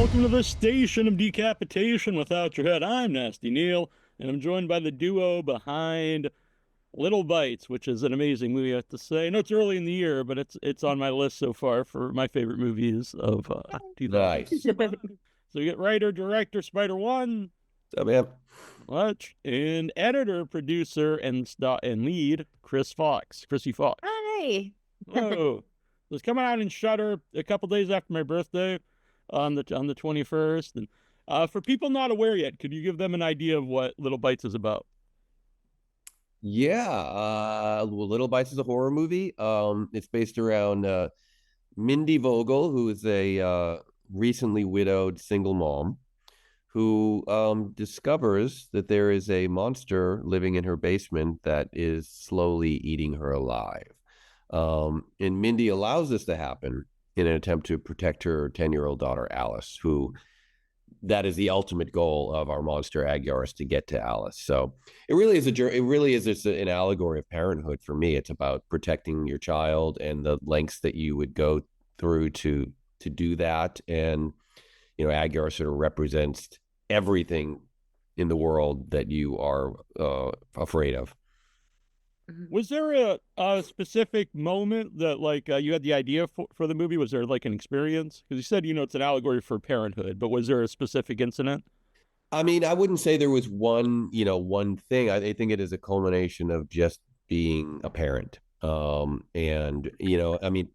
Welcome to the station of decapitation without your head. I'm Nasty Neil, and I'm joined by the duo behind Little Bites, which is an amazing movie, I have to say. I know it's early in the year, but it's on my list so far for my favorite movies of 2000. Nice. So you get writer, director, Spider One, So, man, much, and editor, producer, and lead, Krsy Fox. Hi. Oh, so it's coming out in Shudder a couple days after my birthday on the 21st. And for people not aware yet, could you give them an idea of what Little Bites is about? yeah. Well, Little Bites is a horror movie. It's based around Mindy Vogel, who is a recently widowed single mom who discovers that there is a monster living in her basement that is slowly eating her alive. And Mindy allows this to happen in an attempt to protect her 10-year-old daughter, Alice, who that is the ultimate goal of our monster Agyar, is to get to Alice. So it really is just an allegory of parenthood for me. It's about protecting your child and the lengths that you would go through to do that. And Agyar sort of represents everything in the world that you are afraid of. Was there a specific moment that you had the idea for the movie? Was there like an experience? Because you said, it's an allegory for parenthood, but was there a specific incident? I mean, I wouldn't say there was one thing. I think it is a culmination of just being a parent. And I mean,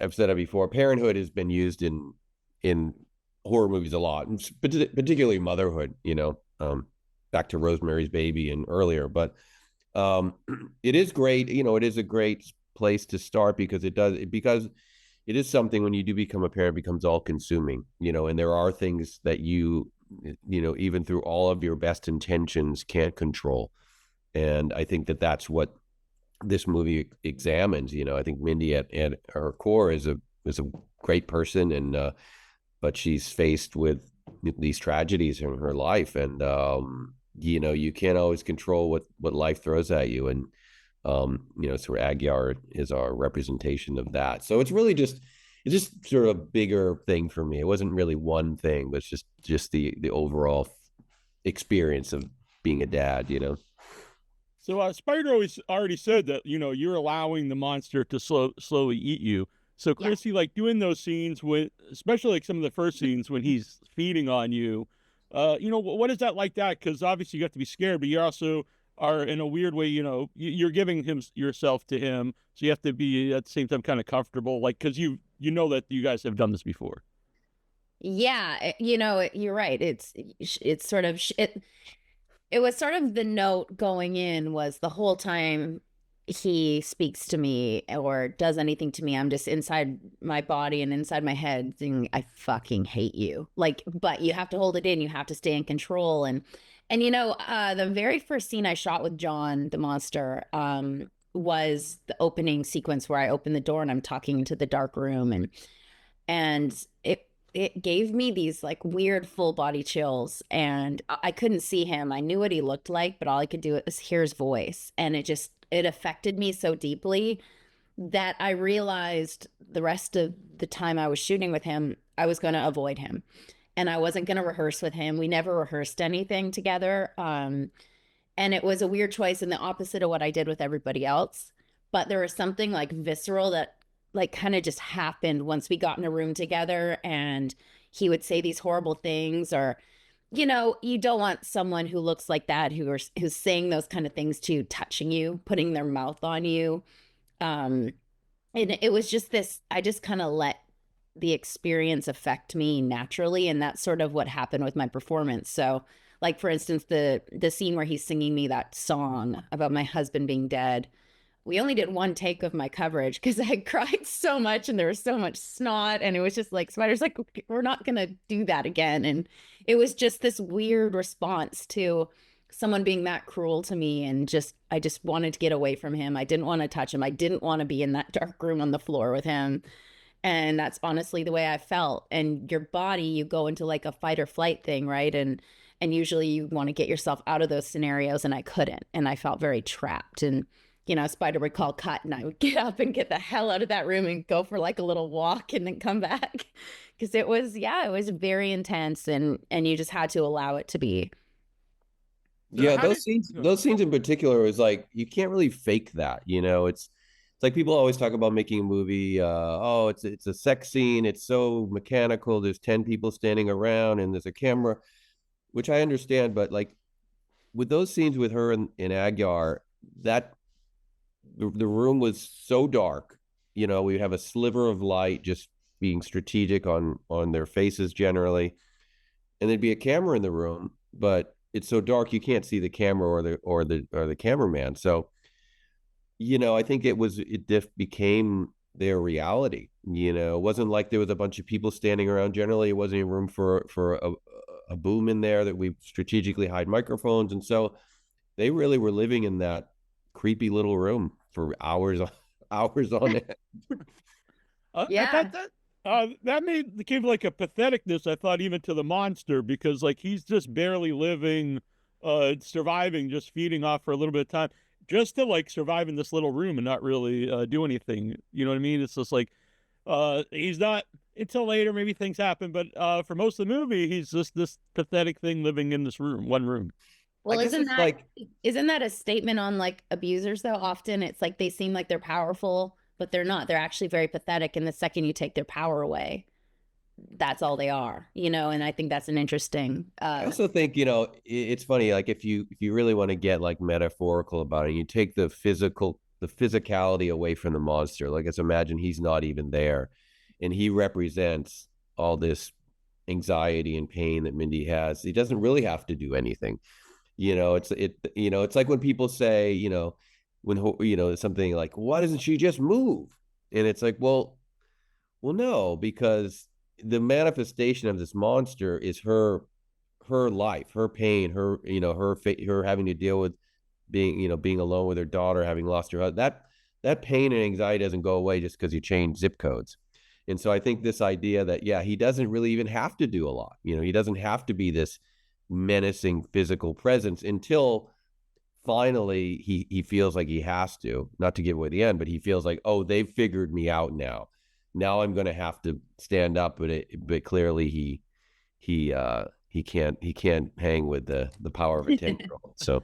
I've said it before. Parenthood has been used in horror movies a lot, and particularly motherhood. Back to Rosemary's Baby and earlier, but it is great. It is a great place to start because it is something when you do become a parent, it becomes all consuming. And there are things that even through all of your best intentions can't control. And I think that that's what this movie examines. I think Mindy at her core is a great person, and but she's faced with these tragedies in her life, and you can't always control what life throws at you. And so Agyar is our representation of that. So it's just sort of a bigger thing for me. It wasn't really one thing, but it's just the overall experience of being a dad. So Spider already said that you're allowing the monster to slowly eat you. So Yeah. Krsy, doing those scenes especially some of the first scenes when he's feeding on you, what is that like that? Because obviously you have to be scared, but you also are in a weird way, you're giving yourself to him, so you have to be at the same time kind of comfortable, because you know that you guys have done this before. Yeah, you're right. It's sort of it was sort of the note going in was the whole time he speaks to me or does anything to me, I'm just inside my body and inside my head thinking, I fucking hate you. But you have to hold it in. You have to stay in control. And the very first scene I shot with John, the monster, was the opening sequence where I open the door and I'm talking into the dark room, and it gave me these weird full body chills, and I couldn't see him. I knew what he looked like, but all I could do was hear his voice, and it affected me so deeply that I realized the rest of the time I was shooting with him, I was going to avoid him, and I wasn't going to rehearse with him. We never rehearsed anything together. And it was a weird choice and the opposite of what I did with everybody else. But there was something visceral that kind of just happened once we got in a room together, and he would say these horrible things, or you don't want someone who looks like that, who's saying those kind of things to you, touching you, putting their mouth on you. And it was just this, I just kind of let the experience affect me naturally, and that's sort of what happened with my performance. So for instance, the scene where he's singing me that song about my husband being dead, we only did one take of my coverage because I cried so much and there was so much snot, and it was just Spider's we're not gonna do that again. And it was just this weird response to someone being that cruel to me, and I just wanted to get away from him. I didn't want to touch him. I didn't want to be in that dark room on the floor with him. And that's honestly the way I felt. And your body, you go into a fight or flight thing, right? And usually you want to get yourself out of those scenarios, and I couldn't, and I felt very trapped. And Spider would call cut, and I would get up and get the hell out of that room and go for a little walk and then come back because it was very intense, and you just had to allow it to be. So Yeah, how did those scenes in particular is like you can't really fake that, you know. It's like people always talk about making a movie, oh, it's a sex scene, it's so mechanical, there's 10 people standing around and there's a camera, which I understand, but like with those scenes with her and Agyar, that the room was so dark, you know, we have a sliver of light just being strategic on their faces generally, and there'd be a camera in the room, but it's so dark you can't see the camera or the cameraman. So, you know, I think it became their reality. You know, it wasn't like there was a bunch of people standing around. Generally, it wasn't even room for a boom in there that we strategically hide microphones, and so they really were living in that creepy little room for hours on end. I Yeah. thought that that became like a patheticness, I thought, even to the monster, because like he's just barely living, surviving, just feeding off for a little bit of time, just to like survive in this little room and not really do anything. You know what I mean? It's just like he's not until later, maybe things happen, but for most of the movie, he's just this pathetic thing living in this room, one room. I Well, guess it's like isn't that a statement on like abusers though? Often it's like they seem like they're powerful, but they're not. They're actually very pathetic. And the second you take their power away, that's all they are, you know. And I think that's an interesting. I also think, you know, it's funny, like if you really want to get like metaphorical about it, you take the physicality away from the monster. Like, let's imagine he's not even there, and he represents all this anxiety and pain that Mindy has. He doesn't really have to do anything. You know, it's like when people say, you know, when you know something like, why doesn't she just move? And it's like, well, no, because the manifestation of this monster is her life, her pain, her, you know, her having to deal with being alone with her daughter, having lost her husband. That pain and anxiety doesn't go away just because you change zip codes. And so I think this idea that, yeah, he doesn't really even have to do a lot. You know, he doesn't have to be this menacing physical presence until finally he feels like he has to, not to give away the end, but he feels like, oh, they've figured me out now. Now I'm going to have to stand up, but clearly he can't hang with the power of a 10-year-old. So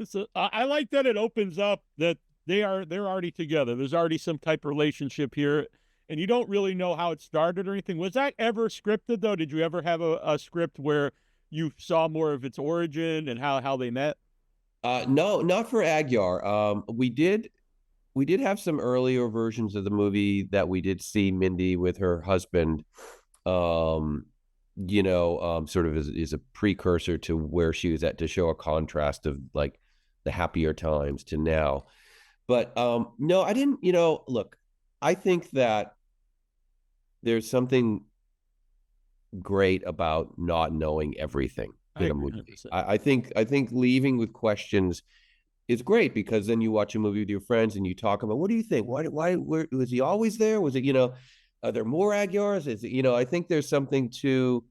So I like that it opens up that they're already together. There's already some type of relationship here, and you don't really know how it started or anything. Was that ever scripted though? Did you ever have a script where you saw more of its origin and how they met? no, not for Agyar. We did have some earlier versions of the movie that we did see Mindy with her husband, um, sort of is a precursor to where she was at, to show a contrast of like the happier times to now. But no, I didn't, look, I think that there's something great about not knowing everything in a movie. I think leaving with questions is great, because then you watch a movie with your friends and you talk about, what do you think? Where was he always there? Was it, are there more Agyars? Is it, I think there's something to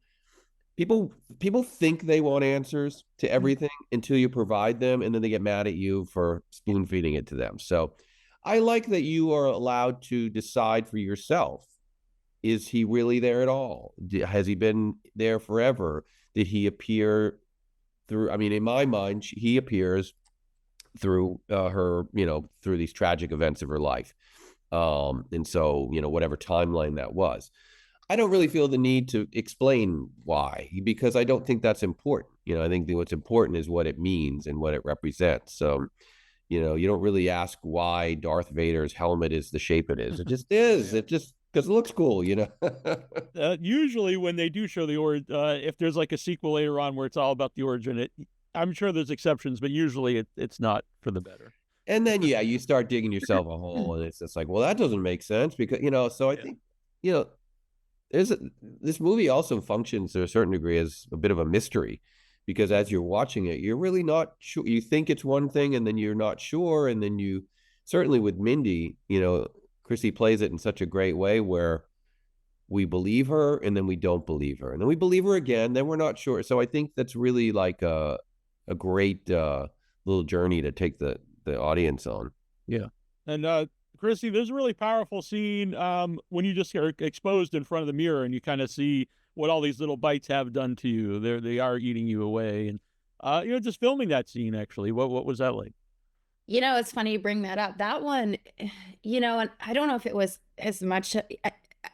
people think they want answers to everything until you provide them, and then they get mad at you for spoon feeding it to them. So I like that you are allowed to decide for yourself. Is he really there at all? Has he been there forever? Did he appear through? I mean, in my mind, he appears through her, through these tragic events of her life. And so, whatever timeline that was, I don't really feel the need to explain why, because I don't think that's important. I think what's important is what it means and what it represents. So, you don't really ask why Darth Vader's helmet is the shape it is. It just is. It just, because it looks cool, Usually when they do show the origin, if there's like a sequel later on where it's all about the origin, I'm sure there's exceptions, but usually it's not for the better. And then, yeah, you start digging yourself a hole, and it's just like, well, that doesn't make sense, because, so I think, this movie also functions to a certain degree as a bit of a mystery, because as you're watching it, you're really not sure. You think it's one thing, and then you're not sure. And then you, certainly with Mindy, Krsy plays it in such a great way where we believe her, and then we don't believe her, and then we believe her again, then we're not sure. So I think that's really like a great little journey to take the audience on. Yeah. And Krsy, there's a really powerful scene when you just are exposed in front of the mirror and you kind of see what all these little bites have done to you. They are eating you away, and just filming that scene actually. What was that like? It's funny you bring that up. That one, and I don't know if it was as much.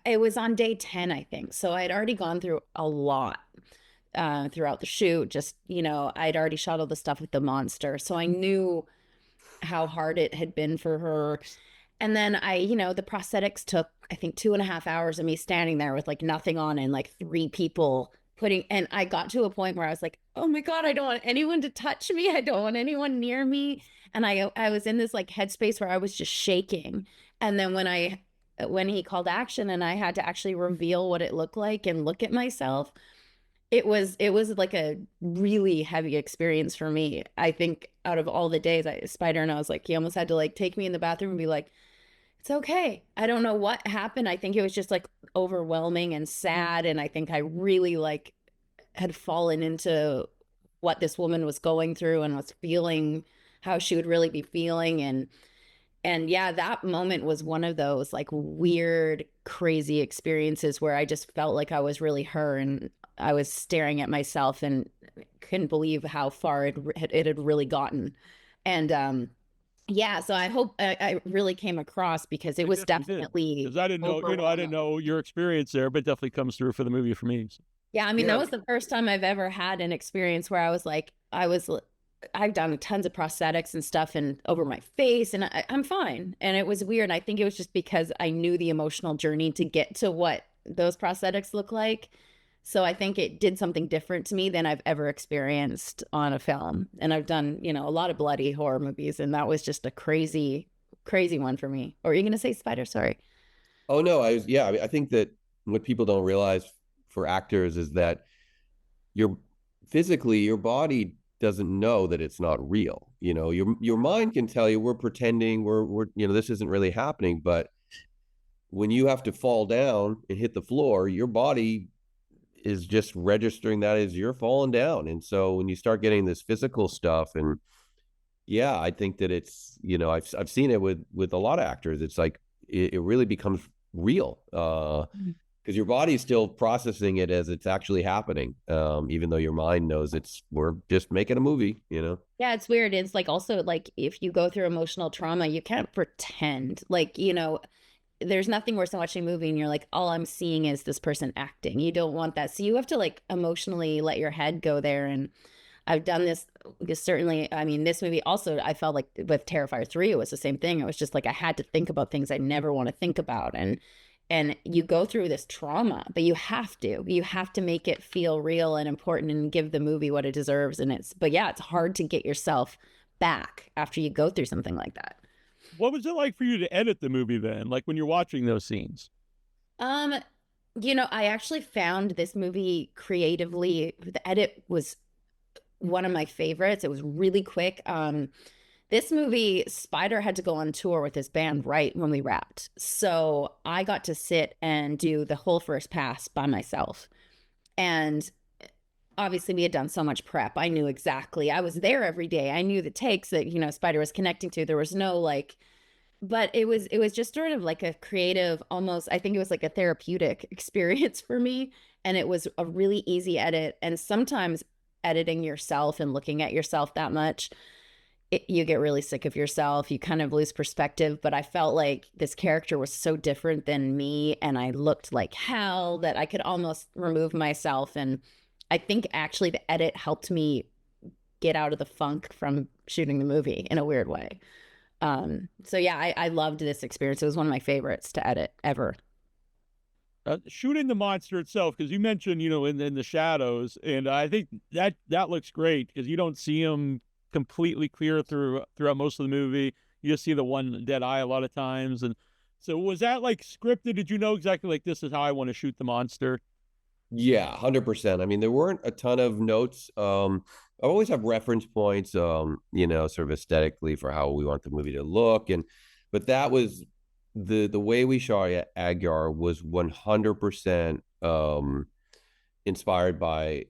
It was on day 10, I think. So I had already gone through a lot throughout the shoot. Just, I'd already shot all the stuff with the monster. So I knew how hard it had been for her. And then the prosthetics took, I think, 2.5 hours of me standing there with like nothing on and like three people and I got to a point where I was like, oh my God, I don't want anyone to touch me. I don't want anyone near me. And I was in this like headspace where I was just shaking. And then when he called action and I had to actually reveal what it looked like and look at myself, it was like a really heavy experience for me. I think out of all the days, Spider and I was like, he almost had to like take me in the bathroom and be like, it's okay. I don't know what happened. I think it was just like overwhelming and sad. And I think I really like had fallen into what this woman was going through and was feeling, how she would really be feeling. And yeah, that moment was one of those like weird, crazy experiences where I just felt like I was really her, and I was staring at myself and couldn't believe how far it had really gotten. And yeah, so I hope I really came across, because it was definitely because I didn't know, I didn't know your experience there, but definitely comes through for the movie for me. So. Yeah, I mean, that was the first time I've ever had an experience where I was like, I've done tons of prosthetics and stuff and over my face, and I'm fine. And it was weird. I think it was just because I knew the emotional journey to get to what those prosthetics look like. So I think it did something different to me than I've ever experienced on a film. And I've done, a lot of bloody horror movies, and that was just a crazy, crazy one for me. Or are you going to say Spider? Sorry. Oh no, I think that what people don't realize for actors is that your body doesn't know that it's not real. Your mind can tell you we're pretending, we're this isn't really happening, but when you have to fall down and hit the floor, your body is just registering that as you're falling down. And so when you start getting this physical stuff, and yeah, I think that it's, I've seen it with a lot of actors. It's like it really becomes real because your body's still processing it as it's actually happening, even though your mind knows we're just making a movie. Yeah, it's weird. It's like also like if you go through emotional trauma, you can't pretend like, there's nothing worse than watching a movie and you're like, all I'm seeing is this person acting. You don't want that. So you have to like emotionally let your head go there. And I've done this certainly. I mean, this movie also, I felt like with Terrifier 3, it was the same thing. It was just like I had to think about things I never want to think about. And you go through this trauma, but you have to make it feel real and important and give the movie what it deserves. But yeah, it's hard to get yourself back after you go through something like that. What was it like for you to edit the movie then? Like when you're watching those scenes? I actually found this movie creatively. The edit was one of my favorites. It was really quick. This movie, Spider had to go on tour with his band right when we wrapped. So I got to sit and do the whole first pass by myself. And obviously we had done so much prep. I knew exactly. I was there every day. I knew the takes that, Spider was connecting to. There was no like, but it was just sort of like a creative, almost, I think it was like a therapeutic experience for me. And it was a really easy edit. And sometimes editing yourself and looking at yourself that much, you get really sick of yourself. You kind of lose perspective. But I felt like this character was so different than me, and I looked like hell that I could almost remove myself. And I think actually the edit helped me get out of the funk from shooting the movie in a weird way. So yeah, I loved this experience. It was one of my favorites to edit ever. Shooting the monster itself, because you mentioned, in the shadows, and I think that looks great because you don't see him completely clear throughout most of the movie. You just see the one dead eye a lot of times. And so was that like scripted? Did you know exactly like this is how I want to shoot the monster? Yeah, 100%. I mean, there weren't a ton of notes. I always have reference points, sort of aesthetically for how we want the movie to look. But that was the way we shot Agar was 100% inspired by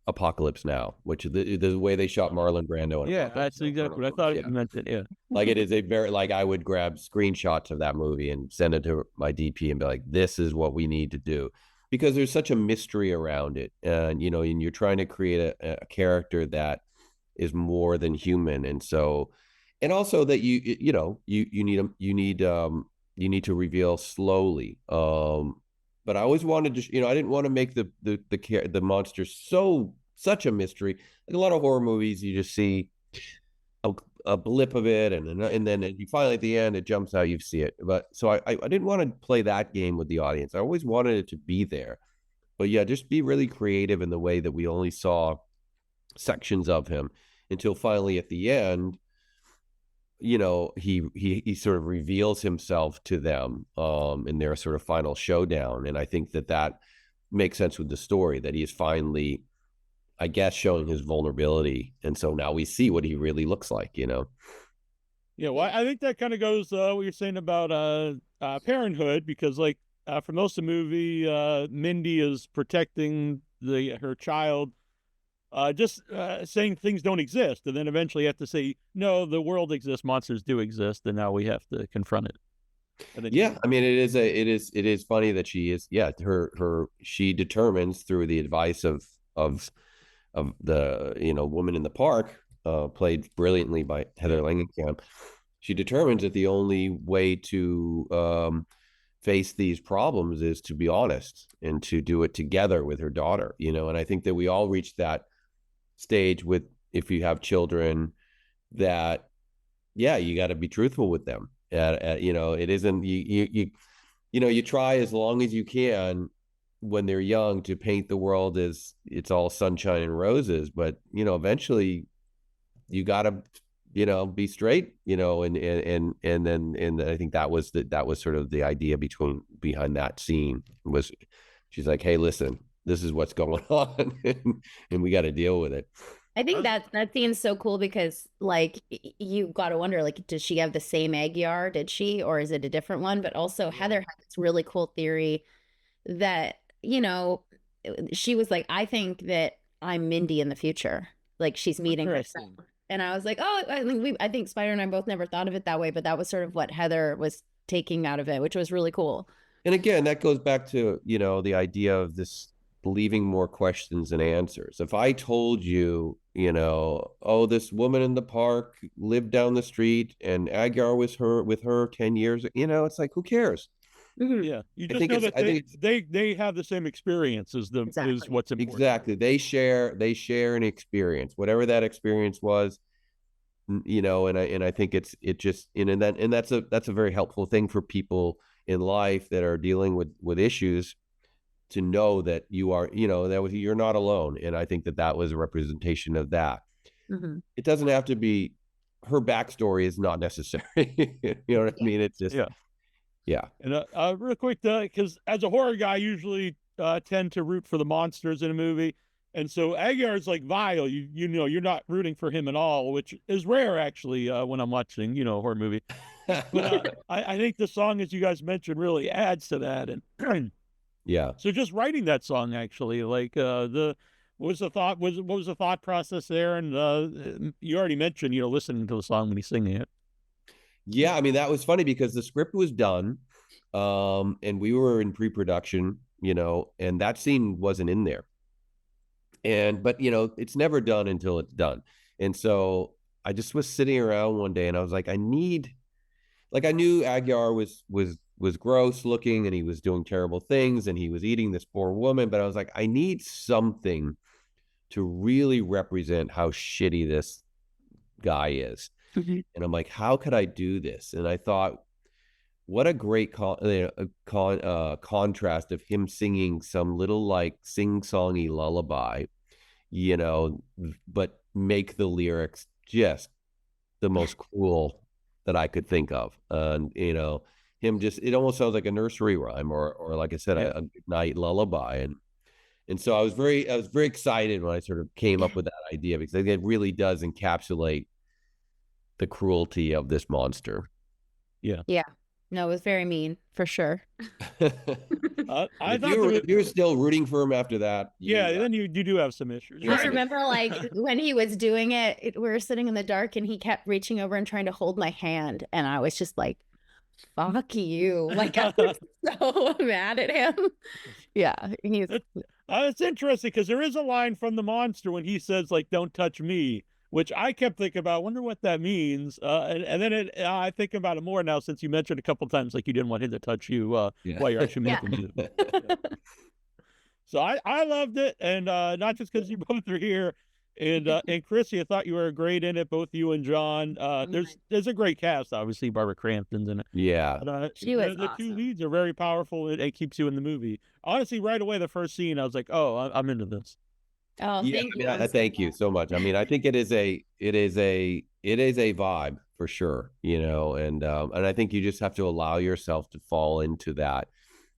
Apocalypse Now, which the way they shot Marlon Brando. Yeah, that's exactly what I thought you meant it. Yeah. Like it is a very, like I would grab screenshots of that movie and send it to my DP and be like, this is what we need to do, because there's such a mystery around it. And, and you're trying to create a character that is more than human. And so, and also that you need to reveal slowly. But I always wanted to, I didn't want to make the monster such a mystery. Like a lot of horror movies, you just see a blip of it, and then you finally at the end it jumps out, you see it. But so I didn't want to play that game with the audience. I always wanted it to be there. But yeah, just be really creative in the way that we only saw sections of him until finally at the end, he sort of reveals himself to them in their sort of final showdown. And I think that makes sense with the story, that he is finally, I guess, showing his vulnerability. And so now we see what he really looks like, Yeah, well, I think that kind of goes what you're saying about parenthood, because like for most of the movie, Mindy is protecting her child, just saying things don't exist, and then eventually you have to say, no, the world exists, monsters do exist, and now we have to confront it. Yeah, I mean, it is funny that she is, she determines through the advice of the woman in the park, played brilliantly by Heather Langenkamp. She determines that the only way to face these problems is to be honest and to do it together with her daughter. And I think that we all reach that stage with, if you have children, that you got to be truthful with them. It isn't you try as long as you can when they're young to paint the world as it's all sunshine and roses, but eventually you got to be straight, and I think that was sort of the idea behind that scene, was she's like, hey, listen, this is what's going on, and we got to deal with it. I think that scene's so cool because, like, you got to wonder, like, does she have the same Aguiar? Did she, or is it a different one? But also, Heather had this really cool theory that, she was like, I think that I'm Mindy in the future. Like, she's meeting herself. And I was like, oh, I think Spider and I both never thought of it that way, but that was sort of what Heather was taking out of it, which was really cool. And again, that goes back to, the idea of this believing more questions than answers. If I told you, oh, this woman in the park lived down the street and Aguiar was with her 10 years, it's like, who cares? Yeah, you just know that they have the same experience as exactly. is what's important. Exactly, they share an experience, whatever that experience was, and I think that's a very helpful thing for people in life that are dealing with issues, to know that you're not alone. And I think that was a representation of that. Mm-hmm. It doesn't have to be, her backstory is not necessary. You know what I mean? It's just yeah. And real quick, because as a horror guy, I usually tend to root for the monsters in a movie, and so Aguiar is like vile. You're not rooting for him at all, which is rare actually when I'm watching a horror movie. But I think the song, as you guys mentioned, really adds to that. And yeah. So just writing that song, actually, like what was the thought process there? And you already mentioned listening to the song when he's singing it. Yeah, I mean, that was funny because the script was done, and we were in pre-production, and that scene wasn't in there. But it's never done until it's done. And so I just was sitting around one day and I was like, I knew Aguiar was gross looking and he was doing terrible things and he was eating this poor woman, but I was like, I need something to really represent how shitty this guy is. Mm-hmm. And I'm like, how could I do this? And I thought, what a great contrast of him singing some little like sing-songy lullaby, but make the lyrics just the most cruel that I could think of. And him just, it almost sounds like a nursery rhyme or like I said, a good night lullaby. And so I was very excited when I sort of came up with that idea, because I think it really does encapsulate the cruelty of this monster. Yeah. No, it was very mean, for sure. I If thought there was, you're still rooting for him after that, yeah, then you do have some issues. I remember like when he was doing it, we were sitting in the dark and he kept reaching over and trying to hold my hand. And I was just like, fuck you. Like, I was so mad at him. Yeah. He's It's interesting because there is a line from the monster when he says, like, don't touch me, which I kept thinking about. I wonder what that means. And then I think about it more now since you mentioned a couple times, like, you didn't want him to touch you while you're actually making music. Yeah. So I loved it. And not just because you both are here. And Krsy, I thought you were great in it, both you and John. There's a great cast, obviously. Barbara Crampton's in it. Yeah. But, she was the awesome. two leads are very powerful. It keeps you in the movie. Honestly, right away, the first scene, I was like, oh, I'm into this. Oh, Yeah, thank you. thank you so much. I mean, I think it is a vibe for sure, and I think you just have to allow yourself to fall into that.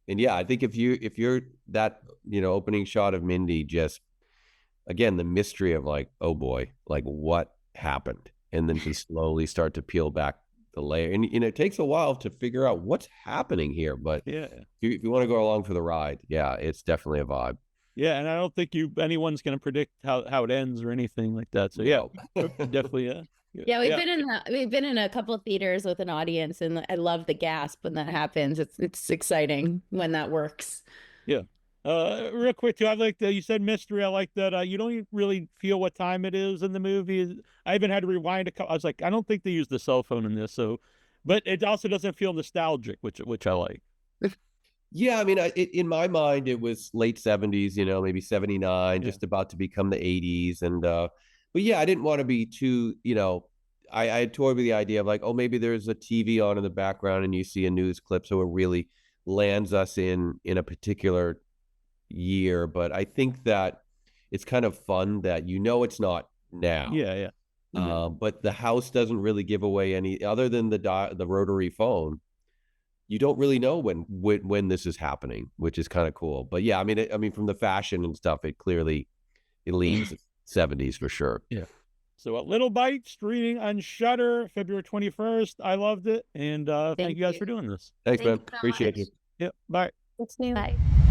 And yeah, I think if you're that, opening shot of Mindy, just again, the mystery of like, oh boy, like what happened, and then to slowly start to peel back the layer, and it takes a while to figure out what's happening here, but Yeah, if you want to go along for the ride, yeah, it's definitely a vibe. yeah, and I don't think anyone's going to predict how it ends or anything like that. So yeah, definitely. Yeah, we've been in a couple of theaters with an audience, and I love the gasp when that happens. It's exciting when that works. Yeah. Real quick too, I like that you said mystery. I like that you don't really feel what time it is in the movie. I even had to rewind a couple. I was like, I don't think they used the cell phone in this. So, but it also doesn't feel nostalgic, which I like. Yeah, I mean, in my mind, it was late 70s, maybe 79, just about to become the 80s. And, but yeah, I didn't want to be too, I had toyed with the idea of like, oh, maybe there's a TV on in the background and you see a news clip. So it really lands us in a particular year. But I think that it's kind of fun that, it's not now. Yeah. But the house doesn't really give away any other than the rotary phone. You don't really know when this is happening, which is kind of cool. But yeah, I mean, from the fashion and stuff, it leans 70s for sure. Yeah. So a Little Bite streaming on Shudder February 21st. I loved it, and thank you guys for doing this. Thanks, man. You so Appreciate much. you. Yeah. Bye. Bye.